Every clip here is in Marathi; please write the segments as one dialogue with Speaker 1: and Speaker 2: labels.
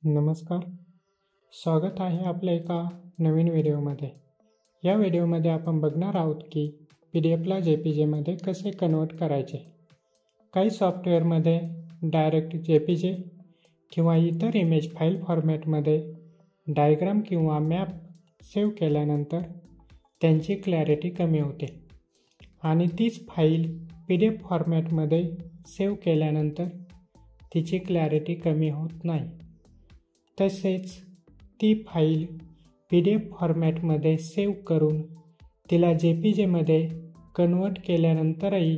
Speaker 1: नमस्कार. स्वागत आहे आपल्या एका नवीन व्हिडिओमध्ये. या व्हिडिओमध्ये आपण बघणार आहोत की PDF जे पी जेमध्ये कसे कन्वर्ट करायचे. काही सॉफ्टवेअरमध्ये डायरेक्ट JPG किंवा इतर इमेज फाईल फॉर्मॅटमध्ये डायग्राम किंवा मॅप सेव्ह केल्यानंतर त्यांची क्लॅरिटी कमी होते आणि तीच फाईल PDF फॉर्मॅटमध्ये सेव्ह केल्यानंतर तिची क्लॅरिटी कमी होत नाही. तसेच ती फाईल PDF फॉर्मॅटमध्ये सेव्ह करून तिला JPGमध्ये कन्वर्ट केल्यानंतरही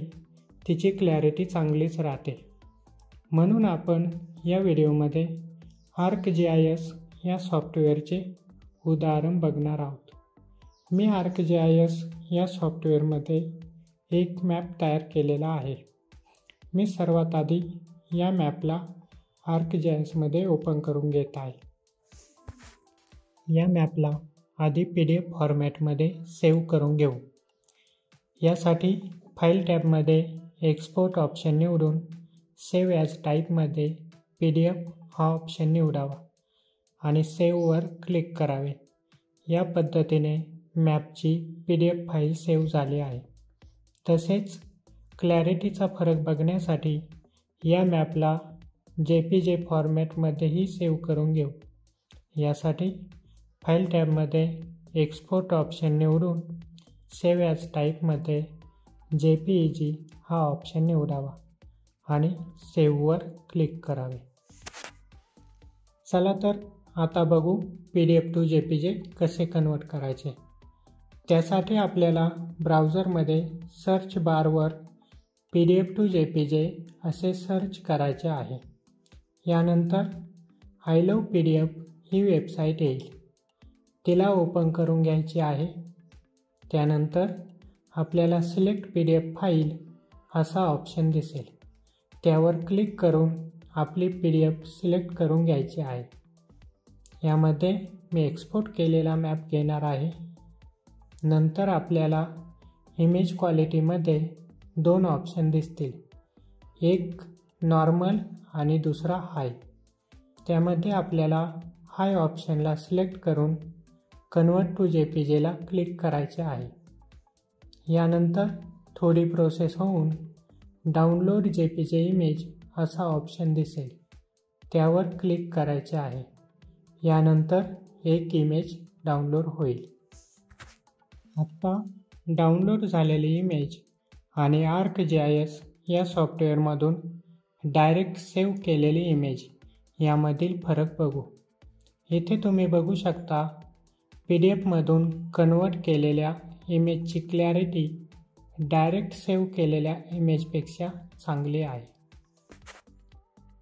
Speaker 1: तिची क्लॅरिटी चांगलीच राहते. म्हणून आपण या व्हिडिओमध्ये ArcGIS या सॉफ्टवेअरचे उदाहरण बघणार आहोत. मी ArcGIS या सॉफ्टवेअरमध्ये एक मॅप तयार केलेला आहे. मी सर्वात आधी या मॅपला ArcGISमध्ये ओपन करून घेत आहे. या मॅपला आधी PDF फॉर्मॅटमध्ये सेव्ह करून घेऊ. यासाठी फाईल टॅबमध्ये एक्सपोर्ट ऑप्शन निवडून सेव्ह ॲज टाईपमध्ये PDF हा ऑप्शन निवडावा आणि सेव्हवर क्लिक करावे. या पद्धतीने मॅपची PDF फाईल सेव्ह झाली आहे. तसेच क्लॅरिटीचा फरक बघण्यासाठी या मॅपला JPG फॉर्मॅटमध्येही सेव्ह करून घेऊ. यासाठी फाईल टॅबमध्ये एक्सपोर्ट ऑप्शन निवडून सेव्ह ॲज टाईपमध्ये JPEG हा ऑप्शन निवडावा आणि सेव्हवर क्लिक करावे. चला तर आता बघू PDF टू JPG कसे कन्वर्ट करायचे. त्यासाठी आपल्याला ब्राउझरमध्ये सर्च बारवर PDF टू JPG असे सर्च करायचे आहे. यानंतर I love PDF he website येईल. तिला ओपन करून घ्यायची आहे. त्यानंतर आपल्याला सिलेक्ट PDF फाईल असा ऑप्शन दिसेल. त्यावर क्लिक करून आपली PDF सिलेक्ट करून घ्यायची आहे. यामध्ये मी एक्सपोर्ट केलेला मॅप घेणार आहे. नंतर आपल्याला इमेज क्वालिटीमध्ये दोन ऑप्शन दिसतील. एक नॉर्मल आणि दुसरा हाय. त्यामध्ये आपल्याला हाय ऑप्शनला सिलेक्ट करून कन्वर्ट टू JPGला क्लिक करायचे आहे. यानंतर थोडी प्रोसेस होऊन डाउनलोड JPG इमेज असा ऑप्शन दिसेल. त्यावर क्लिक करायचे आहे. यानंतर एक इमेज डाउनलोड होईल. आता डाउनलोड झालेली इमेज आणि ArcGIS या सॉफ्टवेअरमधून डायरेक्ट सेव्ह केलेली इमेज यामधील फरक बघू. इथे तुम्ही बघू शकता PDFमधून कन्वर्ट केलेल्या इमेजची क्लॅरिटी डायरेक्ट सेव्ह केलेल्या इमेजपेक्षा चांगली आहे.